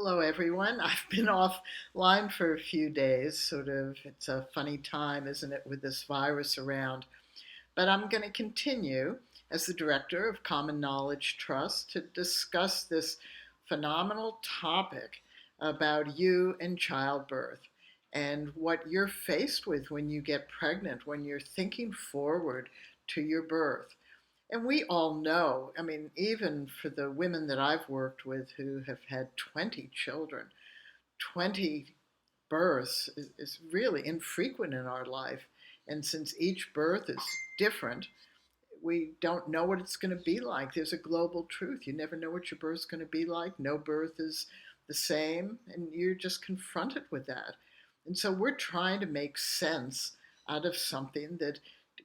Hello, everyone. I've been offline for a few days. It's a funny time, isn't it, with this virus around? But I'm going to continue as the director of Common Knowledge Trust to discuss this phenomenal topic about you and childbirth and what you're faced with when you get pregnant, when you're thinking forward to your birth. And we all know, I mean, even for the women that I've worked with who have had 20 children, 20 births is really infrequent in our life. And since each birth is different, we don't know what it's going to be like. There's a global truth. You never know what your birth's going to be like. No birth is the same, and you're just confronted with that. And so we're trying to make sense out of something that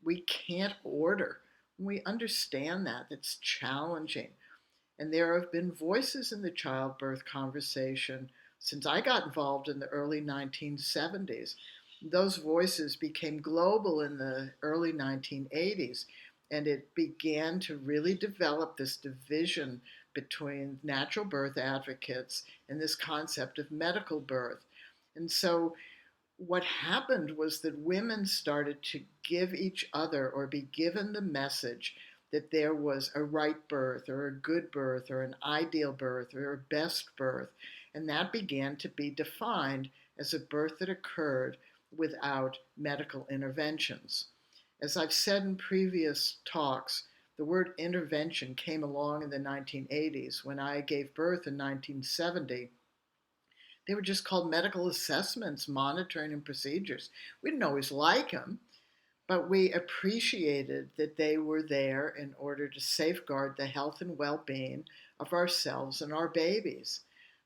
we can't order. We understand that. It's challenging. And there have been voices in the childbirth conversation since I got involved in the early 1970s. Those voices became global in the early 1980s, and it began to really develop this division between natural birth advocates and this concept of medical birth. And so what happened was that women started to give each other or be given the message that there was a right birth or a good birth or an ideal birth or a best birth. And that began to be defined as a birth that occurred without medical interventions. As I've said in previous talks, the word intervention came along in the 1980s. When I gave birth in 1970, they were just called medical assessments, monitoring, and procedures. We didn't always like them, but we appreciated that they were there in order to safeguard the health and well-being of ourselves and our babies.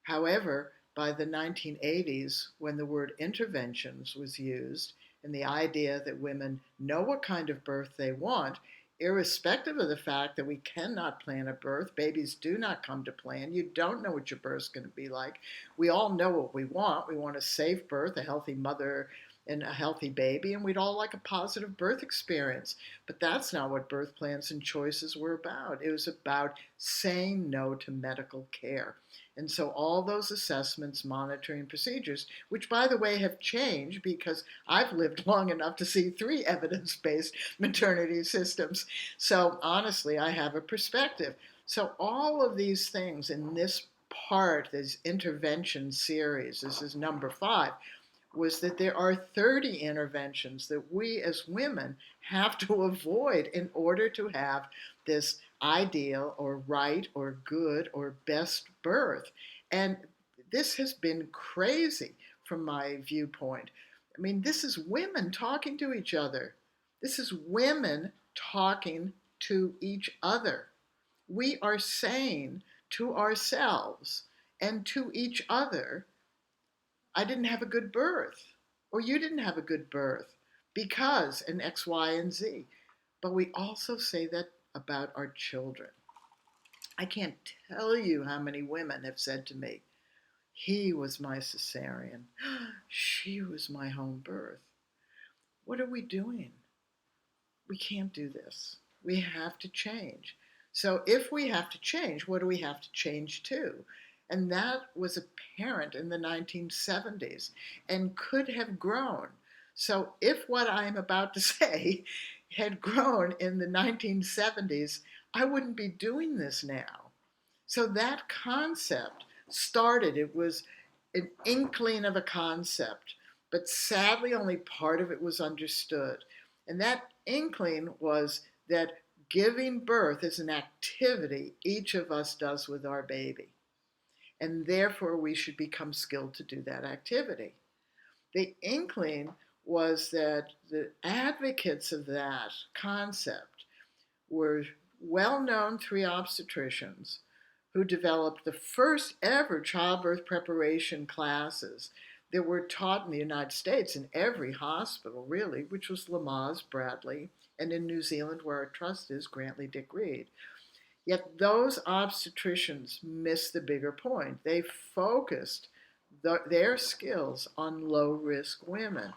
However, by the 1980s, when the word interventions was used, and the idea that women know what kind of birth they want, irrespective of the fact that we cannot plan a birth, babies do not come to plan. You don't know what your birth's going to be like. We all know what we want. We want a safe birth, a healthy mother, and a healthy baby, and we'd all like a positive birth experience. But that's not what birth plans and choices were about. It was about saying no to medical care. And so all those assessments, monitoring procedures, which by the way have changed because I've lived long enough to see 3 evidence-based maternity systems. So honestly, I have a perspective. So all of these things in this part, this intervention series, this is number 5, was that there are 30 interventions that we as women have to avoid in order to have this ideal or right or good or best birth. And this has been crazy from my viewpoint. I mean, this is women talking to each other. This is women talking to each other. We are saying to ourselves and to each other, I didn't have a good birth, or you didn't have a good birth because, and X, Y, and Z. But we also say that about our children. I can't tell you how many women have said to me, he was my cesarean, she was my home birth. What are we doing? We can't do this. We have to change. So if we have to change, what do we have to change to? And that was apparent in the 1970s and could have grown. So if what I'm about to say had grown in the 1970s, I wouldn't be doing this now. So that concept started, it was an inkling of a concept, but sadly only part of it was understood. And that inkling was that giving birth is an activity each of us does with our baby. And therefore we should become skilled to do that activity. The inkling was that the advocates of that concept were well-known 3 obstetricians who developed the first ever childbirth preparation classes that were taught in the United States in every hospital, really, which was Lamaze, Bradley, and in New Zealand, where our trust is, Grantley Dick Reed. Yet those obstetricians missed the bigger point. They focused their skills on low-risk women.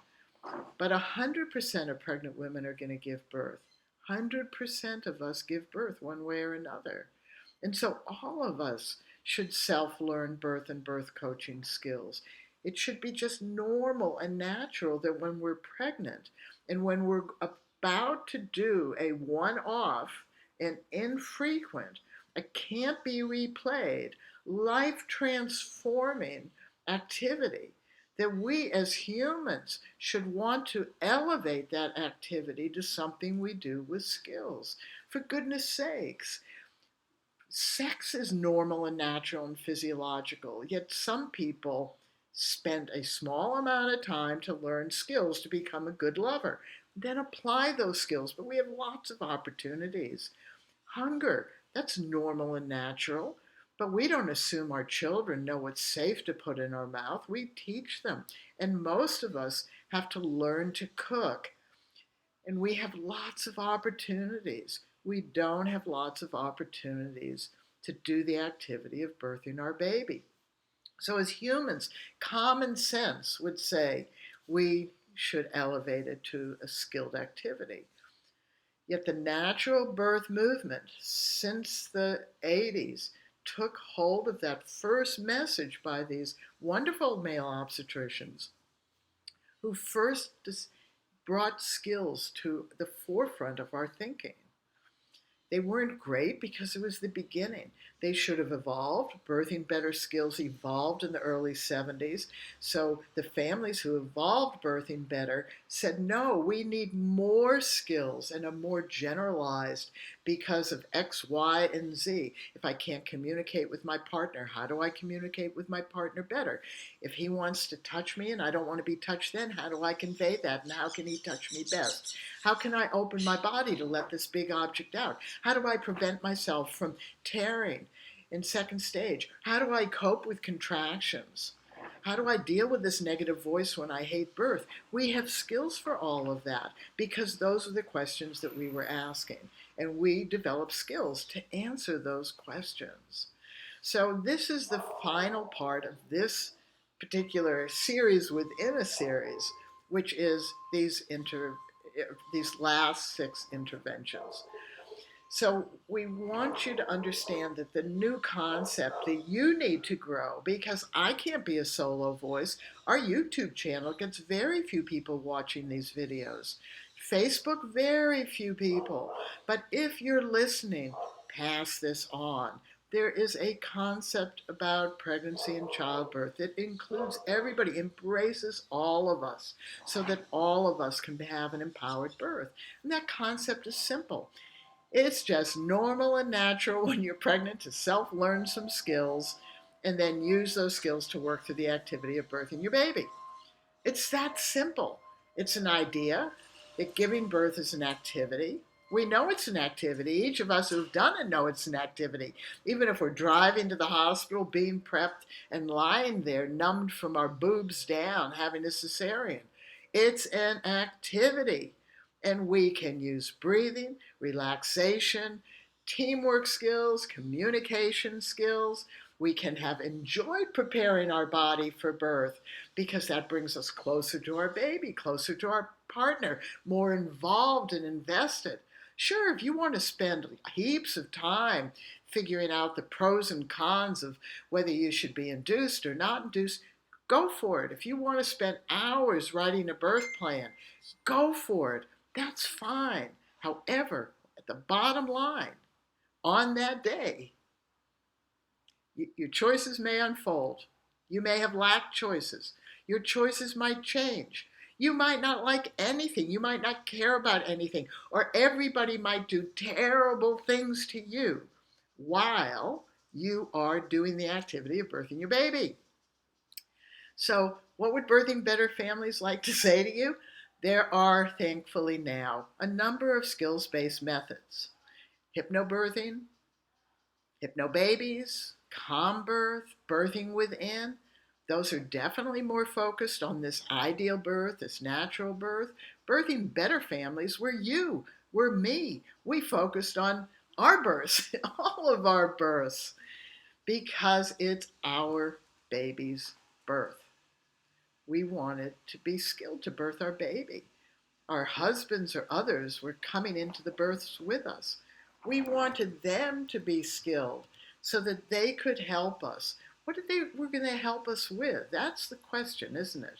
But 100% of pregnant women are going to give birth. 100% of us give birth one way or another. And so all of us should self-learn birth and birth coaching skills. It should be just normal and natural that when we're pregnant and when we're about to do a one-off and infrequent, a can't be replayed, life transforming activity, that we as humans should want to elevate that activity to something we do with skills. For goodness sakes, sex is normal and natural and physiological, yet some people spend a small amount of time to learn skills to become a good lover, then apply those skills. But we have lots of opportunities. Hunger, that's normal and natural, but we don't assume our children know what's safe to put in our mouth. We teach them. And most of us have to learn to cook. And we have lots of opportunities. We don't have lots of opportunities to do the activity of birthing our baby. So as humans, common sense would say we should elevate it to a skilled activity. Yet the natural birth movement since the 80s took hold of that first message by these wonderful male obstetricians who first brought skills to the forefront of our thinking. They weren't great because it was the beginning. They should have evolved. Birthing better skills evolved in the early 70s. So the families who evolved birthing better said, no, we need more skills and a more generalized because of X, Y, and Z. If I can't communicate with my partner, how do I communicate with my partner better? If he wants to touch me and I don't want to be touched then, how do I convey that? And how can he touch me best? How can I open my body to let this big object out? How do I prevent myself from tearing in second stage? How do I cope with contractions? How do I deal with this negative voice when I hate birth? We have skills for all of that because those are the questions that we were asking. And we develop skills to answer those questions. So this is the final part of this particular series within a series, which is these last 6 interventions. So we want you to understand that the new concept that you need to grow, because I can't be a solo voice. Our YouTube channel gets very few people watching these videos. Facebook, very few people. But if you're listening, pass this on. There is a concept about pregnancy and childbirth that includes everybody, embraces all of us, so that all of us can have an empowered birth. And that concept is simple. It's just normal and natural when you're pregnant to self-learn some skills and then use those skills to work through the activity of birthing your baby. It's that simple. It's an idea that giving birth is an activity. We know it's an activity. Each of us who've done it know it's an activity. Even if we're driving to the hospital, being prepped, and lying there numbed from our boobs down, having a cesarean. It's an activity. And we can use breathing, relaxation, teamwork skills, communication skills. We can have enjoyed preparing our body for birth because that brings us closer to our baby, closer to our partner, more involved and invested. Sure, if you want to spend heaps of time figuring out the pros and cons of whether you should be induced or not induced, go for it. If you want to spend hours writing a birth plan, go for it. That's fine. However, at the bottom line, on that day, your choices may unfold. You may have lacked choices. Your choices might change. You might not like anything. You might not care about anything. Or everybody might do terrible things to you while you are doing the activity of birthing your baby. So what would birthing better families like to say to you? There are, thankfully now, a number of skills-based methods. Hypnobirthing, hypnobabies, calm birth, birthing within. Those are definitely more focused on this ideal birth, this natural birth. Birthing better families were you, were me. We focused on our births, all of our births, because it's our baby's birth. We wanted to be skilled to birth our baby. Our husbands or others were coming into the births with us. We wanted them to be skilled so that they could help us. What did they were going to help us with? That's the question, isn't it?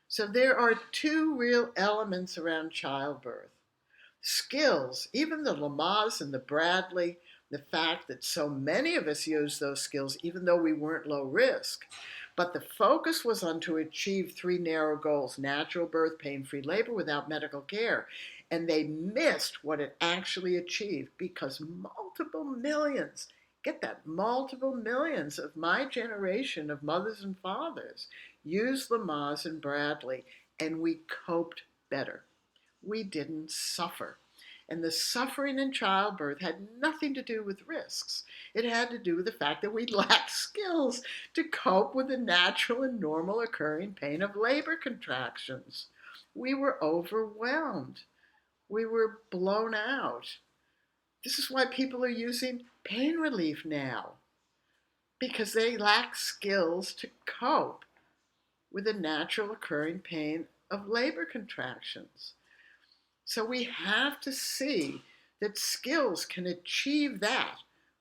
So there are two real elements around childbirth. Skills, even the Lamaze and the Bradley, the fact that so many of us use those skills even though we weren't low risk. But the focus was on to achieve three narrow goals: natural birth, pain-free labor without medical care. And they missed what it actually achieved because multiple millions, get that, multiple millions of my generation of mothers and fathers used Lamaze and Bradley, and we coped better. We didn't suffer. And the suffering in childbirth had nothing to do with risks. It had to do with the fact that we lacked skills to cope with the natural and normal occurring pain of labor contractions. We were overwhelmed. We were blown out. This is why people are using pain relief now, because they lack skills to cope with the natural occurring pain of labor contractions. So we have to see that skills can achieve that.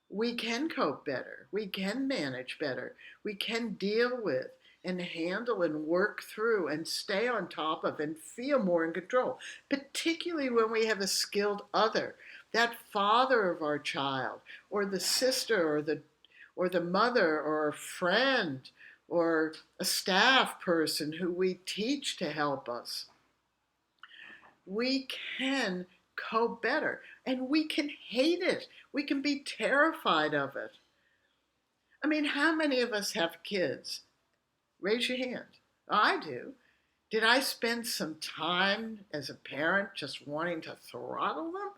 We can cope better. We can manage better. We can deal with and handle and work through and stay on top of and feel more in control, particularly when we have a skilled other, that father of our child, or the sister, or the mother, or a friend, or a staff person who we teach to help us. We can cope better, and we can hate it. We can be terrified of it. I mean, how many of us have kids? Raise your hand. I do. Did I spend some time as a parent just wanting to throttle them?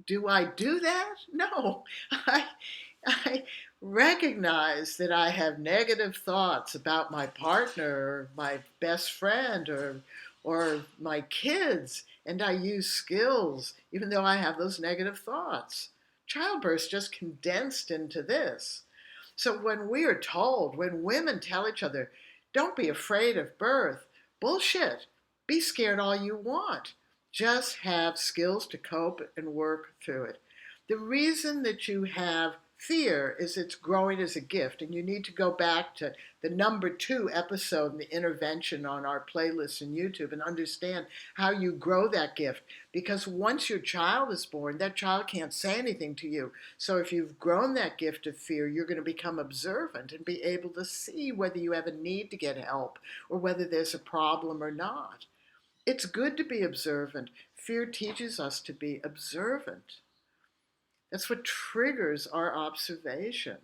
Do I do that? No. I recognize that I have negative thoughts about my partner or my best friend or my kids, and I use skills even though I have those negative thoughts. Childbirth just condensed into this. So when we are told, when women tell each other, don't be afraid of birth, bullshit. Be scared all you want. Just have skills to cope and work through it. The reason that you have fear is it's growing as a gift, and you need to go back to the number 2 episode in the intervention on our playlist in YouTube and understand how you grow that gift, because once your child is born, that child can't say anything to you. So if you've grown that gift of fear, you're going to become observant and be able to see whether you have a need to get help or whether there's a problem or not. It's good to be observant. Fear teaches us to be observant. That's what triggers our observation.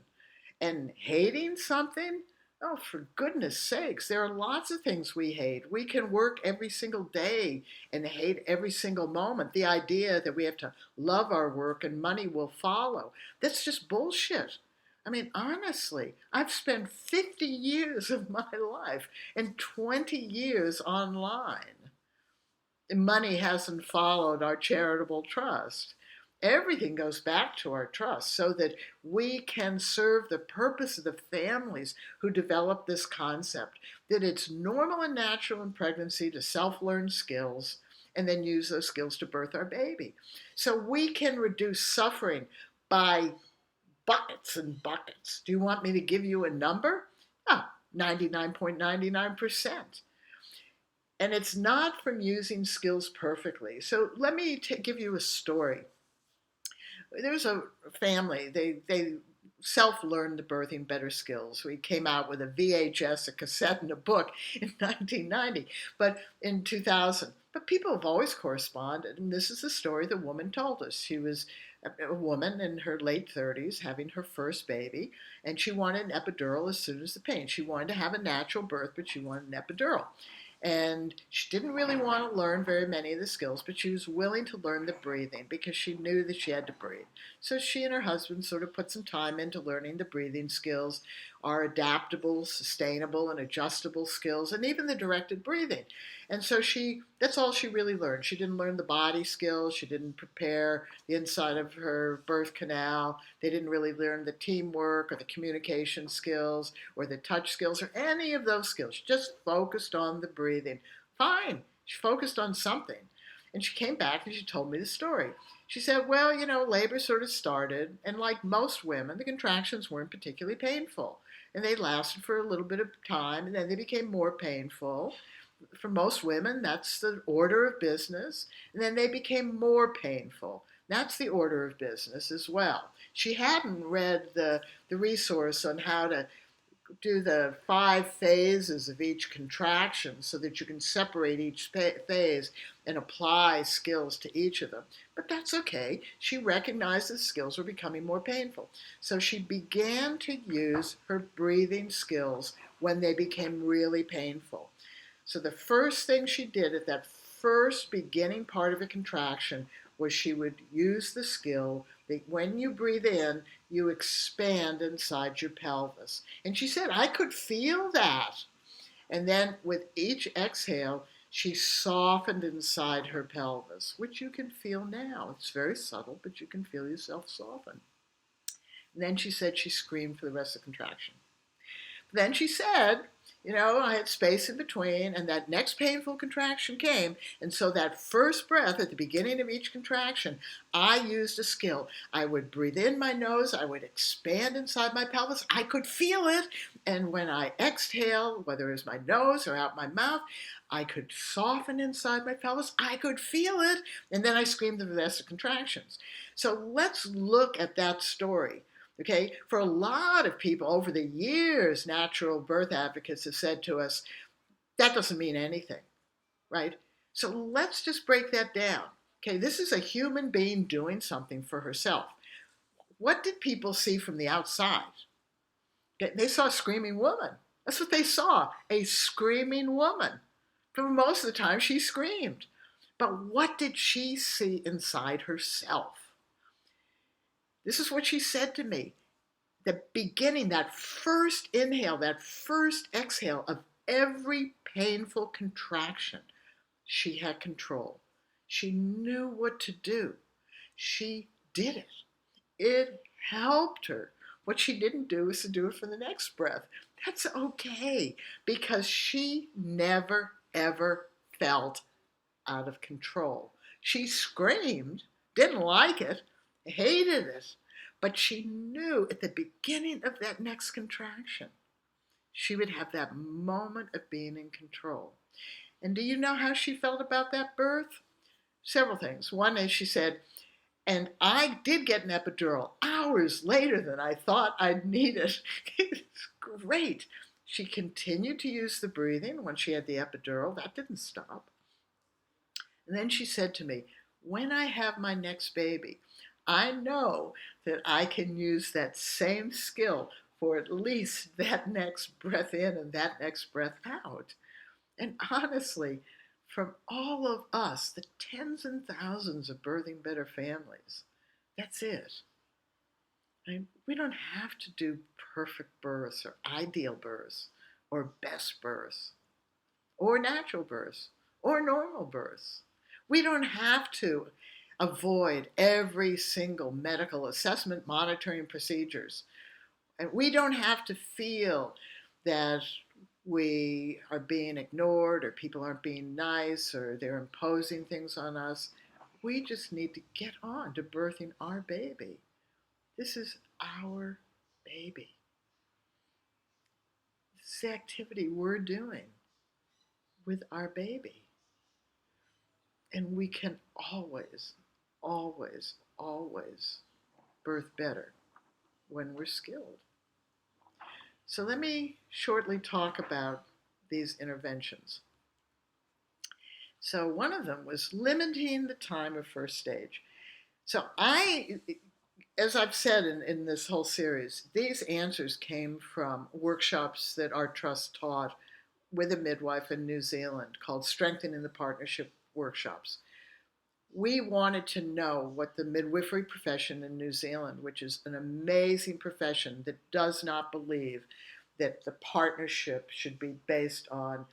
And hating something? Oh, for goodness sakes, there are lots of things we hate. We can work every single day and hate every single moment. The idea that we have to love our work and money will follow, that's just bullshit. I mean, honestly, I've spent 50 years of my life and 20 years online. Money hasn't followed our charitable trust. Everything goes back to our trust so that we can serve the purpose of the families who develop this concept, that it's normal and natural in pregnancy to self-learn skills and then use those skills to birth our baby. So we can reduce suffering by buckets and buckets. Do you want me to give you a number? Oh, 99.99%. And it's not from using skills perfectly. So let me give you a story. There's a family, they self-learned the birthing better skills. We came out with a VHS, a cassette, and a book in 1990, but in 2000. But people have always corresponded, and this is the story the woman told us. She was a woman in her late 30s having her first baby, and she wanted an epidural as soon as the pain. She wanted to have a natural birth, but she wanted an epidural. And she didn't really want to learn very many of the skills, but she was willing to learn the breathing because she knew that she had to breathe. So she and her husband sort of put some time into learning the breathing skills, our adaptable, sustainable, and adjustable skills, and even the directed breathing. And so that's all she really learned. She didn't learn the body skills. She didn't prepare the inside of her birth canal. They didn't really learn the teamwork or the communication skills or the touch skills or any of those skills. She just focused on the breathing. Fine. She focused on something. And she came back and she told me the story. She said, well, labor sort of started, and like most women, the contractions weren't particularly painful. And they lasted for a little bit of time, and then they became more painful. For most women, that's the order of business. And then they became more painful. That's the order of business as well. She hadn't read the resource on how to do the 5 phases of each contraction so that you can separate each phase and apply skills to each of them. But that's okay. She recognized the skills were becoming more painful. So she began to use her breathing skills when they became really painful. So the first thing she did at that first beginning part of a contraction was she would use the skill that when you breathe in, you expand inside your pelvis. And she said, I could feel that. And then with each exhale, she softened inside her pelvis, which you can feel now. It's very subtle, but you can feel yourself soften. And then she said she screamed for the rest of the contraction. Then she said, I had space in between, and that next painful contraction came. And so that first breath at the beginning of each contraction, I used a skill. I would breathe in my nose, I would expand inside my pelvis, I could feel it. And when I exhale, whether it was my nose or out my mouth, I could soften inside my pelvis, I could feel it. And then I screamed the rest of contractions. So let's look at that story. Okay, for a lot of people over the years, natural birth advocates have said to us, that doesn't mean anything, right? So let's just break that down. Okay, this is a human being doing something for herself. What did people see from the outside? They saw a screaming woman. That's what they saw, a screaming woman. For most of the time, she screamed. But what did she see inside herself? This is what she said to me. The beginning, that first inhale, that first exhale of every painful contraction, she had control. She knew what to do. She did it. It helped her. What she didn't do is to do it for the next breath. That's okay, because she never, ever felt out of control. She screamed, didn't like it, hated it, but she knew at the beginning of that next contraction, she would have that moment of being in control. And do you know how she felt about that birth? Several things. One is she said, and I did get an epidural hours later than I thought I'd need it. It's great. She continued to use the breathing when she had the epidural. That didn't stop. And then she said to me, when I have my next baby, I know that I can use that same skill for at least that next breath in and that next breath out. And honestly, from all of us, the tens and thousands of Birthing Better families, that's it. I mean, we don't have to do perfect births or ideal births or best births or natural births or normal births. We don't have to avoid every single medical assessment, monitoring procedures. And we don't have to feel that we are being ignored or people aren't being nice or they're imposing things on us. We just need to get on to birthing our baby. This is our baby. This is the activity we're doing with our baby. And we can always, always, always birth better when we're skilled. So let me shortly talk about these interventions. So one of them was limiting the time of first stage. So as I've said in this whole series, these answers came from workshops that our trust taught with a midwife in New Zealand called Strengthening the Partnership Workshops. We wanted to know what the midwifery profession in New Zealand, which is an amazing profession that does not believe that the partnership should be based on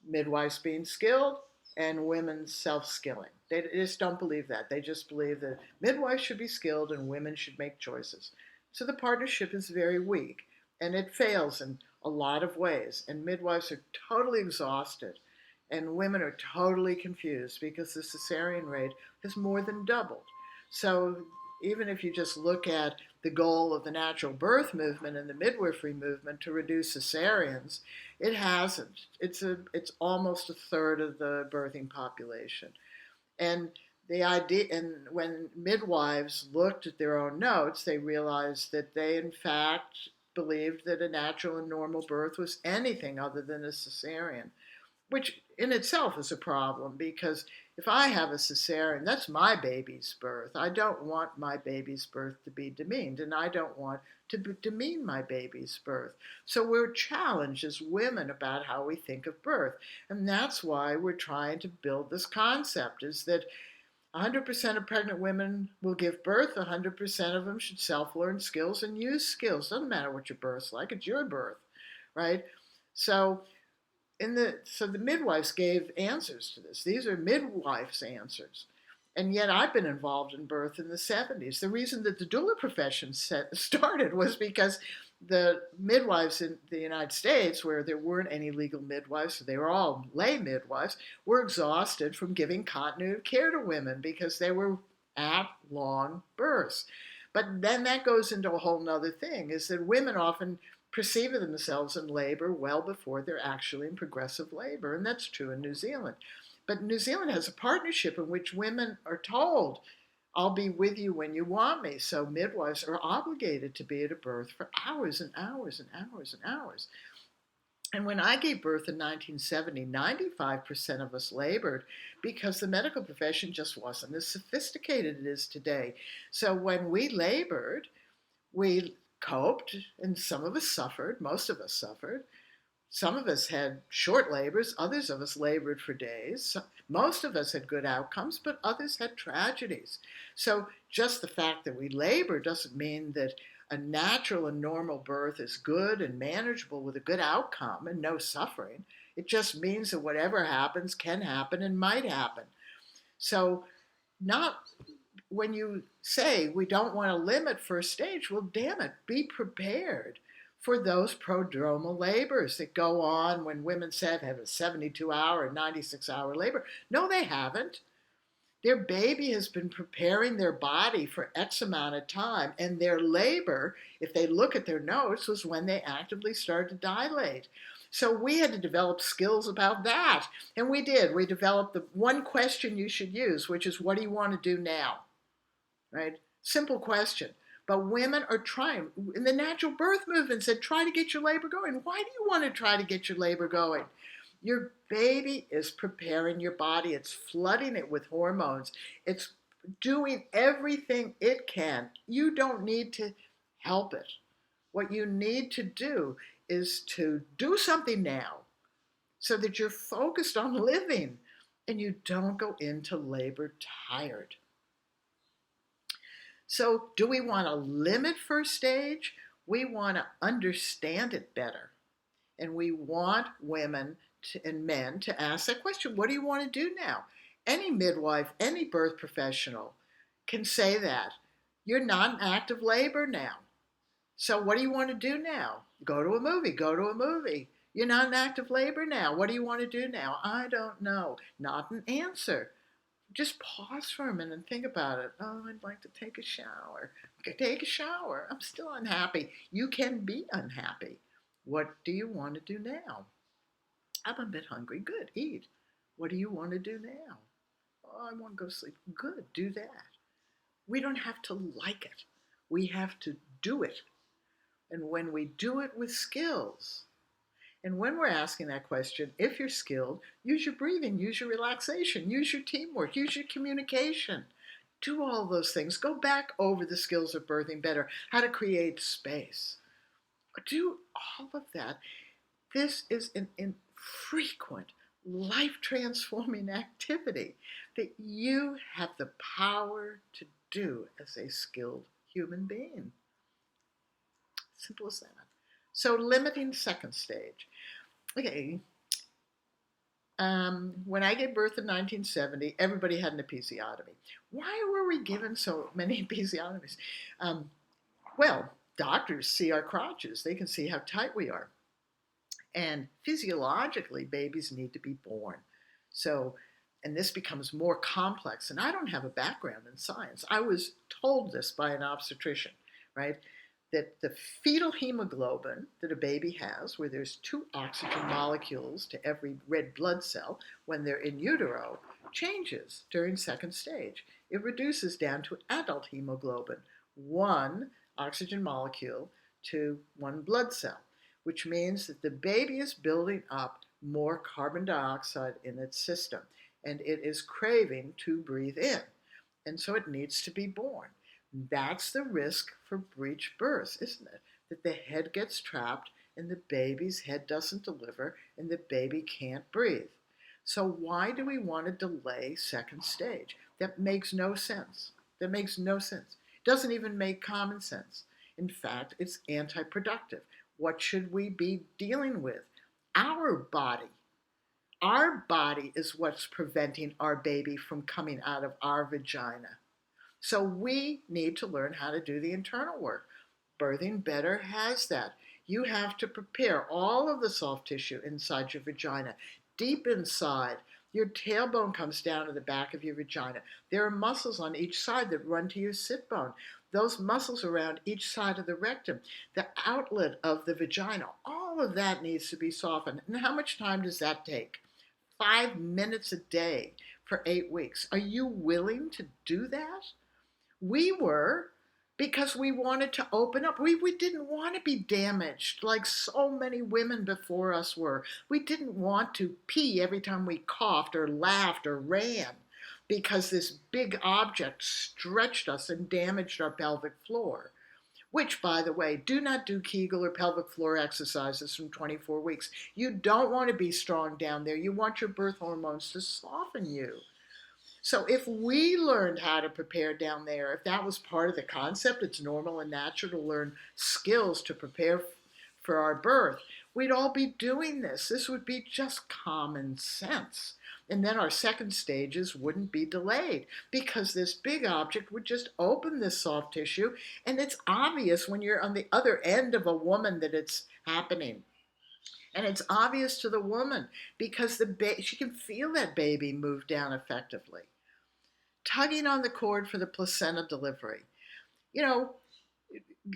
midwives being skilled and women self-skilling. They just don't believe that. They just believe that midwives should be skilled and women should make choices. So the partnership is very weak, and it fails in a lot of ways. And midwives are totally exhausted, and women are totally confused because the cesarean rate has more than doubled. So even if you just look at the goal of the natural birth movement and the midwifery movement to reduce cesareans, it hasn't. It's almost a third of the birthing population. And the idea, and when midwives looked at their own notes, they realized that they, in fact, believed that a natural and normal birth was anything other than a cesarean, which in itself is a problem because if I have a cesarean, that's my baby's birth. I don't want my baby's birth to be demeaned, and I don't want to demean my baby's birth. So we're challenged as women about how we think of birth. And that's why we're trying to build this concept is that 100% of pregnant women will give birth. 100% of them should self-learn skills and use skills. Doesn't matter what your birth's like. It's your birth, right? So the midwives gave answers to this. These are midwives' answers. And yet I've been involved in birth in the 70s. The reason that the doula profession started was because the midwives in the United States, where there weren't any legal midwives, so they were all lay midwives, were exhausted from giving continuity of care to women because they were at long births. But then that goes into a whole nother thing, is that women often perceive themselves in labor well before they're actually in progressive labor, and that's true in New Zealand. But New Zealand has a partnership in which women are told, I'll be with you when you want me. So midwives are obligated to be at a birth for hours and hours and hours and hours. And when I gave birth in 1970, 95% of us labored because the medical profession just wasn't as sophisticated as it is today. So when we labored, we coped, and some of us suffered, most of us suffered. Some of us had short labors, others of us labored for days. Most of us had good outcomes, but others had tragedies. So just the fact that we labor doesn't mean that a natural and normal birth is good and manageable with a good outcome and no suffering. It just means that whatever happens can happen and might happen. So not when you say we don't want to limit first stage, well, damn it, be prepared for those prodromal labors that go on when women said have a 72-hour and 96-hour labor. No, they haven't. Their baby has been preparing their body for X amount of time, and their labor, if they look at their notes, was when they actively started to dilate. So we had to develop skills about that, and we did. We developed the one question you should use, which is, what do you want to do now? Right? Simple question. But women are trying. In the natural birth movement said, try to get your labor going. Why do you want to try to get your labor going? Your baby is preparing your body. It's flooding it with hormones. It's doing everything it can. You don't need to help it. What you need to do is to do something now so that you're focused on living and you don't go into labor tired. So do we want to limit first stage? We want to understand it better. And we want women and men to ask that question, what do you want to do now? Any midwife, any birth professional can say that. You're not in active labor now. So what do you want to do now? Go to a movie, go to a movie. You're not in active labor now. What do you want to do now? I don't know. Not an answer. Just pause for a minute and think about it. Oh, I'd like to take a shower. Okay, take a shower. I'm still unhappy. You can be unhappy. What do you want to do now? I'm a bit hungry. Good, eat. What do you want to do now? Oh, I want to go to sleep. Good, do that. We don't have to like it. We have to do it. And when we do it with skills, and when we're asking that question, if you're skilled, use your breathing, use your relaxation, use your teamwork, use your communication. Do all those things. Go back over the skills of birthing better, how to create space. Do all of that. This is an infrequent, life-transforming activity that you have the power to do as a skilled human being. Simple as that. So limiting second stage. Okay, when I gave birth in 1970, everybody had an episiotomy. Why were we given so many episiotomies? Well, doctors see our crotches. They can see how tight we are. And physiologically, babies need to be born. So and this becomes more complex. And I don't have a background in science. I was told this by an obstetrician, right? That the fetal hemoglobin that a baby has, where there's 2 oxygen molecules to every red blood cell when they're in utero, changes during second stage. It reduces down to adult hemoglobin, 1 oxygen molecule to 1 blood cell, which means that the baby is building up more carbon dioxide in its system, and it is craving to breathe in, and so it needs to be born. That's the risk for breech births, isn't it? That the head gets trapped and the baby's head doesn't deliver and the baby can't breathe. So why do we want to delay second stage? That makes no sense. That makes no sense. It doesn't even make common sense. In fact, it's anti-productive. What should we be dealing with? Our body. Our body is what's preventing our baby from coming out of our vagina. So we need to learn how to do the internal work. Birthing Better has that. You have to prepare all of the soft tissue inside your vagina, deep inside. Your tailbone comes down to the back of your vagina. There are muscles on each side that run to your sit bone. Those muscles around each side of the rectum, the outlet of the vagina, all of that needs to be softened. And how much time does that take? 5 minutes a day for 8 weeks. Are you willing to do that? We were, because we wanted to open up. We didn't want to be damaged like so many women before us were. We didn't want to pee every time we coughed or laughed or ran because this big object stretched us and damaged our pelvic floor. Which, by the way, do not do Kegel or pelvic floor exercises from 24 weeks. You don't want to be strong down there. You want your birth hormones to soften you. So if we learned how to prepare down there, if that was part of the concept, it's normal and natural to learn skills to prepare for our birth, we'd all be doing this. This would be just common sense. And then our second stages wouldn't be delayed because this big object would just open this soft tissue. And it's obvious when you're on the other end of a woman that it's happening. And it's obvious to the woman because she can feel that baby move down effectively. Tugging on the cord for the placenta delivery. You know,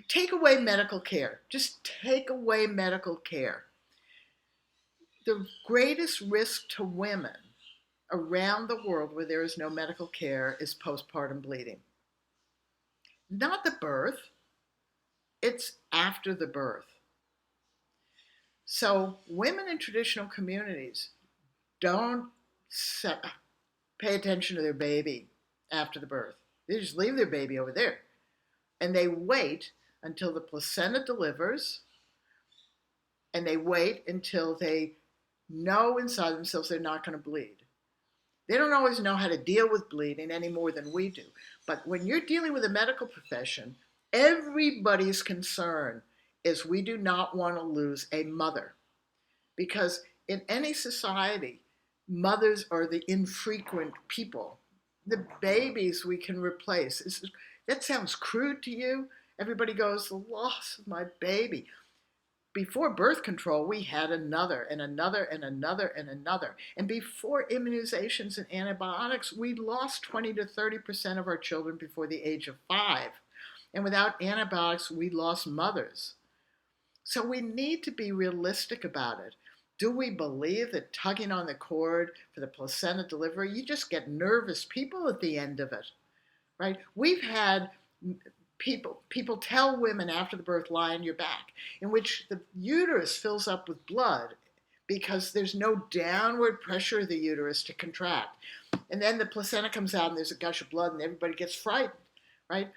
take away medical care. Just take away medical care. The greatest risk to women around the world where there is no medical care is postpartum bleeding. Not the birth, it's after the birth. So women in traditional communities don't pay attention to their baby after the birth. They just leave their baby over there. And they wait until the placenta delivers, and they wait until they know inside themselves they're not going to bleed. They don't always know how to deal with bleeding any more than we do. But when you're dealing with a medical profession, everybody's concern is we do not want to lose a mother. Because in any society, mothers are the infrequent people. The babies we can replace. That sounds crude to you. Everybody goes, the loss of my baby. Before birth control, we had another and another and another and another. And before immunizations and antibiotics, we lost 20 to 30% of our children before the age of 5. And without antibiotics, we lost mothers. So we need to be realistic about it. Do we believe that tugging on the cord for the placenta delivery, you just get nervous people at the end of it, right? We've had people tell women after the birth, lie on your back, in which the uterus fills up with blood because there's no downward pressure of the uterus to contract. And then the placenta comes out and there's a gush of blood and everybody gets frightened, right?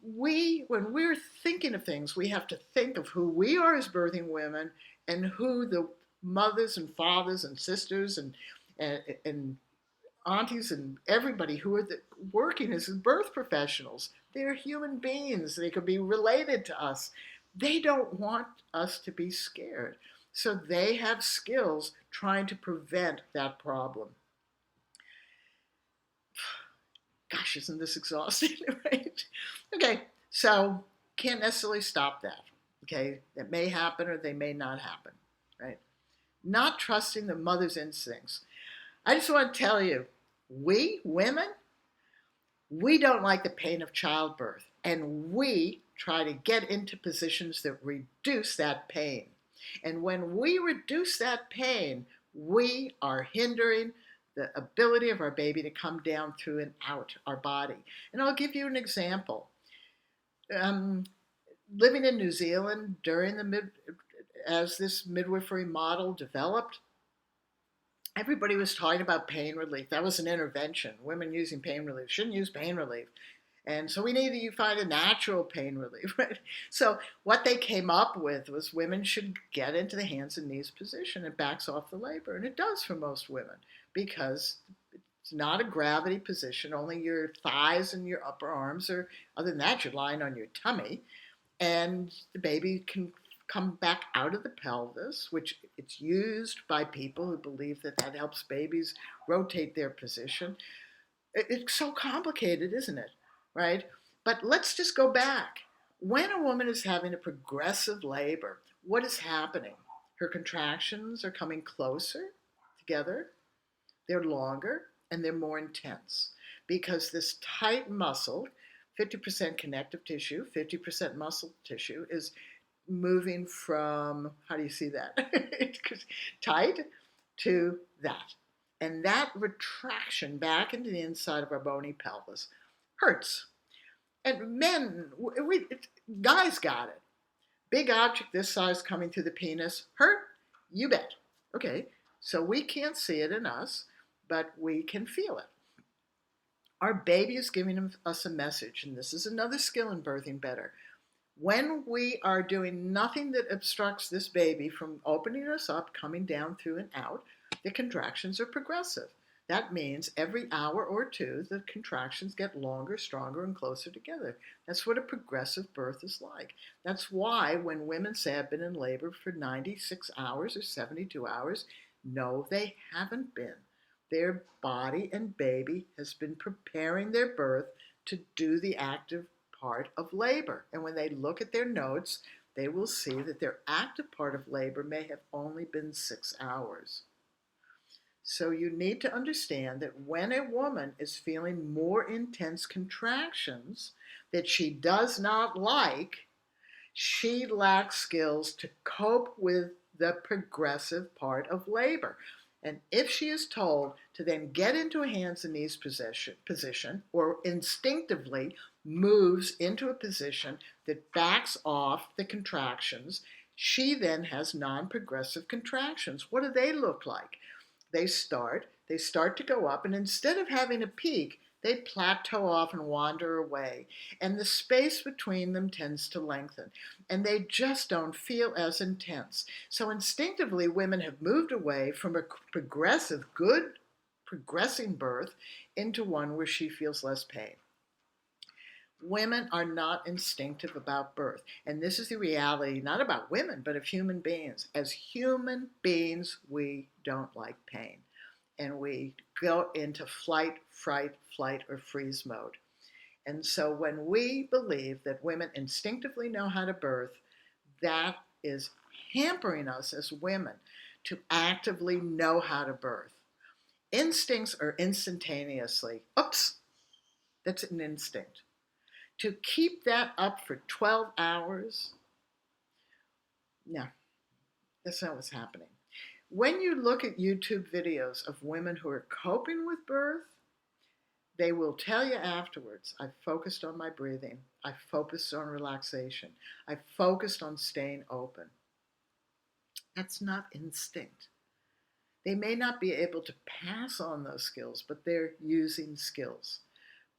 When we're thinking of things, we have to think of who we are as birthing women and who the mothers and fathers and sisters and aunties and everybody who are working as birth professionals. They're human beings. They could be related to us. They don't want us to be scared. So they have skills trying to prevent that problem. Gosh, isn't this exhausting, right? Okay, so can't necessarily stop that. Okay, it may happen or they may not happen, right? Not trusting the mother's instincts. I just want to tell you, we women, we don't like the pain of childbirth, and we try to get into positions that reduce that pain. And when we reduce that pain, we are hindering the ability of our baby to come down through and out our body. And I'll give you an example. Um, Living in New Zealand during as this midwifery model developed, everybody was talking about pain relief. That was an intervention. Women using pain relief shouldn't use pain relief. And so we need to find a natural pain relief, right? So what they came up with was women should get into the hands and knees position. It backs off the labor, and it does for most women because it's not a gravity position. Only your thighs and your upper arms are, other than that, you're lying on your tummy, and the baby can come back out of the pelvis, which it's used by people who believe that that helps babies rotate their position. It's so complicated, isn't it? Right? But let's just go back. When a woman is having a progressive labor, what is happening? Her contractions are coming closer together, they're longer, and they're more intense because this tight muscle, 50% connective tissue, 50% muscle tissue, is moving from, how do you see that? Tight to that. And that retraction back into the inside of our bony pelvis hurts. And men, guys got it. Big object this size coming through the penis, hurt? You bet. Okay, so we can't see it in us, but we can feel it. Our baby is giving us a message, and this is another skill in birthing better. When we are doing nothing that obstructs this baby from opening us up, coming down through and out, the contractions are progressive. That means every hour or two, the contractions get longer, stronger, and closer together. That's what a progressive birth is like. That's why when women say I've been in labor for 96 hours or 72 hours, no, they haven't been. Their body and baby has been preparing their birth to do the active part of labor. And when they look at their notes, they will see that their active part of labor may have only been 6 hours. So you need to understand that when a woman is feeling more intense contractions that she does not like, she lacks skills to cope with the progressive part of labor. And if she is told to then get into a hands and knees position or instinctively moves into a position that backs off the contractions, she then has non-progressive contractions. What do they look like? They start to go up, and instead of having a peak, they plateau off and wander away. And the space between them tends to lengthen. And they just don't feel as intense. So instinctively, women have moved away from a progressive, good, progressing birth into one where she feels less pain. Women are not instinctive about birth. And this is the reality, not about women, but of human beings. As human beings, we don't like pain. And we go into flight, or freeze mode. And so when we believe that women instinctively know how to birth, that is hampering us as women to actively know how to birth. Instincts are instantaneously, oops, that's an instinct. To keep that up for 12 hours, no, that's not what's happening. When you look at YouTube videos of women who are coping with birth, they will tell you afterwards, I focused on my breathing, I focused on relaxation, I focused on staying open. That's not instinct. They may not be able to pass on those skills, but they're using skills.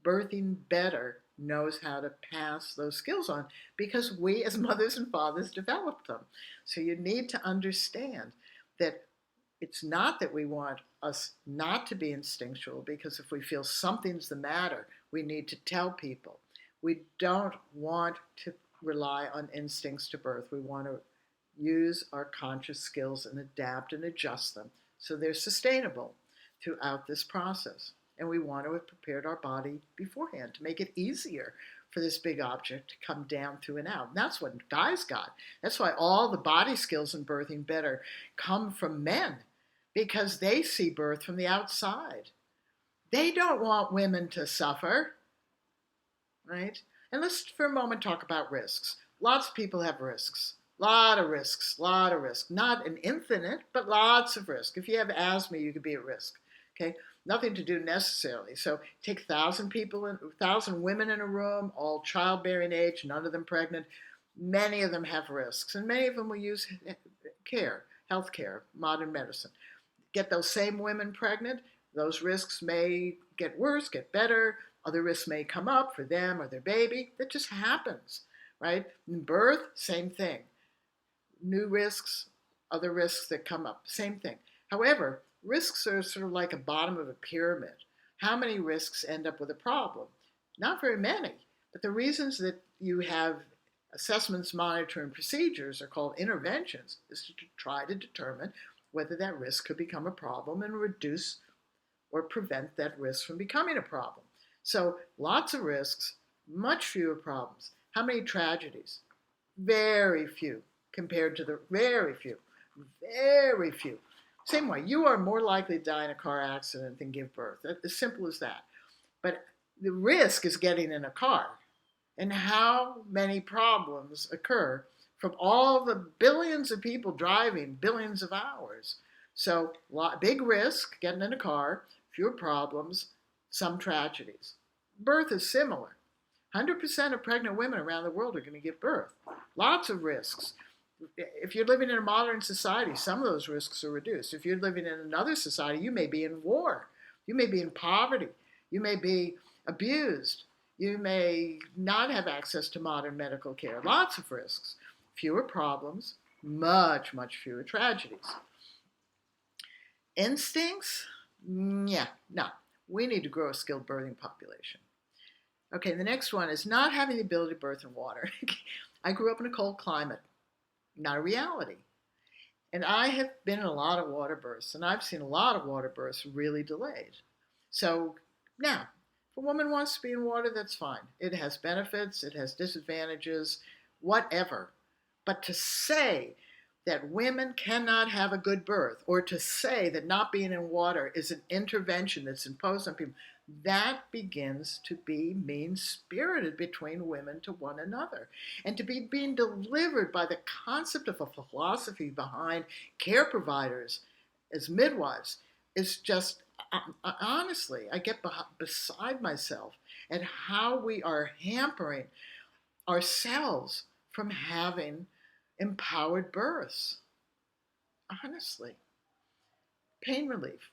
Birthing better knows how to pass those skills on because we as mothers and fathers developed them. So you need to understand that it's not that we want us not to be instinctual, because if we feel something's the matter, we need to tell people. We don't want to rely on instincts to birth. We want to use our conscious skills and adapt and adjust them so they're sustainable throughout this process. And we want to have prepared our body beforehand to make it easier for this big object to come down through and out. And that's what guys got. That's why all the body skills in birthing better come from men. because they see birth from the outside. They don't want women to suffer, right? And let's for a moment talk about risks. Lots of people have risks. Lot of risks, lot of risk. Not an infinite, but lots of risk. If you have asthma, you could be at risk. Okay, nothing to do necessarily. So take 1,000 women in a room, all childbearing age, none of them pregnant. Many of them have risks, and many of them will use care, health care, modern medicine. Get those same women pregnant, those risks may get worse, get better. Other risks may come up for them or their baby. That just happens, right? In birth, same thing. New risks, other risks that come up, same thing. However, risks are sort of like a bottom of a pyramid. How many risks end up with a problem? Not very many. But the reasons that you have assessments, monitoring procedures are called interventions is to try to determine whether that risk could become a problem and reduce or prevent that risk from becoming a problem. So lots of risks, much fewer problems. How many tragedies? Very few compared to the very few. Same way, you are more likely to die in a car accident than give birth. As simple as that. But the risk is getting in a car. And how many problems occur from all the billions of people driving billions of hours. So big risk, getting in a car, fewer problems, some tragedies. Birth is similar. 100% of pregnant women around the world are going to give birth. Lots of risks. If you're living in a modern society, some of those risks are reduced. If you're living in another society, you may be in war. You may be in poverty. You may be abused. You may not have access to modern medical care. Lots of risks. Fewer problems, much, much fewer tragedies. Instincts? Yeah, no. We need to grow a skilled birthing population. Okay, the next one is not having the ability to birth in water. I grew up in a cold climate. Not a reality. And I have been in a lot of water births, and I've seen a lot of water births really delayed. So now, if a woman wants to be in water, that's fine. It has benefits, it has disadvantages, whatever. But to say that women cannot have a good birth, or to say that not being in water is an intervention that's imposed on people, that begins to be mean-spirited between women to one another. And to be being delivered by the concept of a philosophy behind care providers as midwives is just, honestly, I get beside myself at how we are hampering ourselves from having empowered births. Honestly. Pain relief.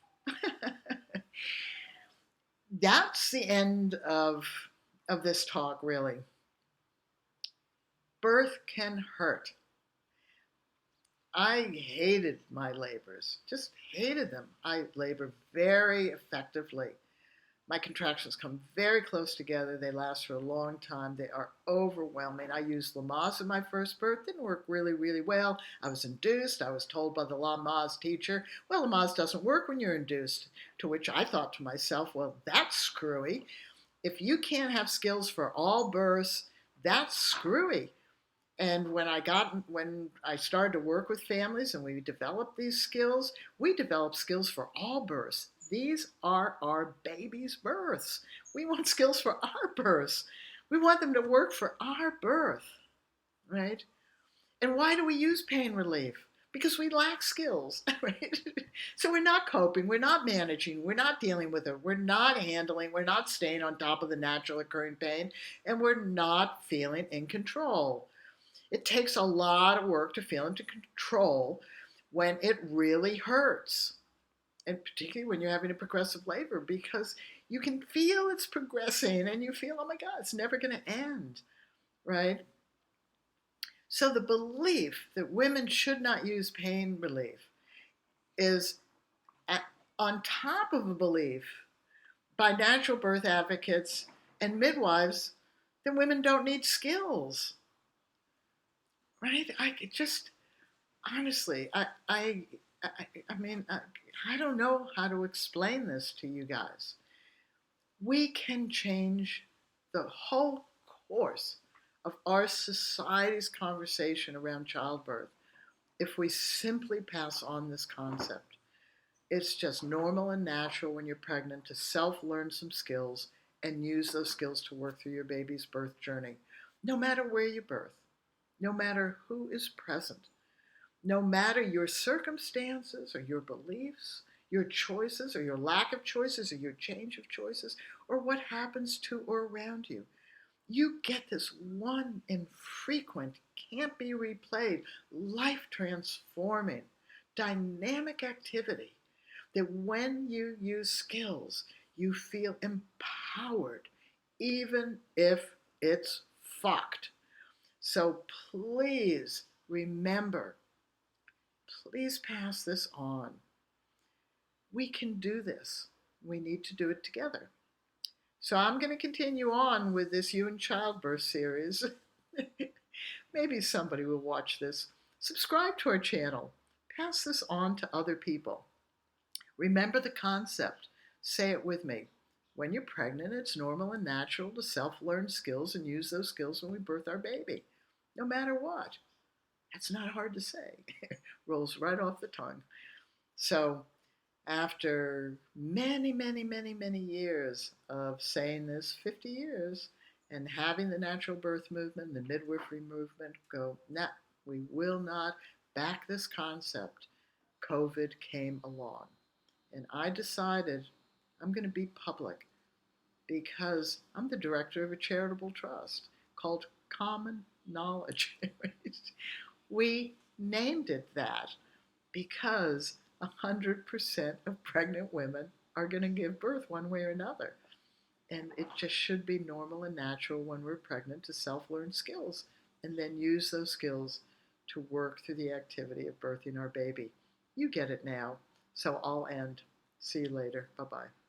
That's the end of this talk, really. Birth can hurt. I hated my labors, just hated them. I labor very effectively. My contractions come very close together. They last for a long time. They are overwhelming. I used Lamaze in my first birth. Didn't work really, really well. I was induced. I was told by the Lamaze teacher, well, Lamaze doesn't work when you're induced. To which I thought to myself, well, that's screwy. If you can't have skills for all births, that's screwy. And when I started to work with families and we developed these skills, we developed skills for all births. These are our babies' births. We want skills for our births. We want them to work for our birth, right? And why do we use pain relief? Because we lack skills, right? So we're not coping, we're not managing, we're not dealing with it, we're not handling, we're not staying on top of the natural occurring pain, and we're not feeling in control. It takes a lot of work to feel into control when it really hurts. And particularly when you're having a progressive labor, because you can feel it's progressing and you feel, oh my God, it's never going to end, right? So the belief that women should not use pain relief is on top of a belief by natural birth advocates and midwives that women don't need skills, right? Honestly, I mean, I don't know how to explain this to you guys. We can change the whole course of our society's conversation around childbirth if we simply pass on this concept. It's just normal and natural when you're pregnant to self learn some skills and use those skills to work through your baby's birth journey, no matter where you birth, no matter who is present, no matter your circumstances or your beliefs, your choices or your lack of choices or your change of choices, or what happens to or around you. You get this one infrequent, can't be replayed, life transforming, dynamic activity that when you use skills, you feel empowered, even if it's fucked. So please remember, please pass this on. We can do this. We need to do it together. So I'm going to continue on with this You and Childbirth series. Maybe somebody will watch this. Subscribe to our channel. Pass this on to other people. Remember the concept. Say it with me. When you're pregnant, it's normal and natural to self-learn skills and use those skills when we birth our baby, no matter what. That's not hard to say. Rolls right off the tongue. So after many, many, many, many years of saying this, 50 years, and having the natural birth movement, the midwifery movement go, nah, we will not back this concept. COVID came along. And I decided I'm going to be public because I'm the director of a charitable trust called Common Knowledge. We named it that because 100% of pregnant women are going to give birth one way or another. And it just should be normal and natural when we're pregnant to self-learn skills and then use those skills to work through the activity of birthing our baby. You get it now. So I'll end. See you later. Bye-bye.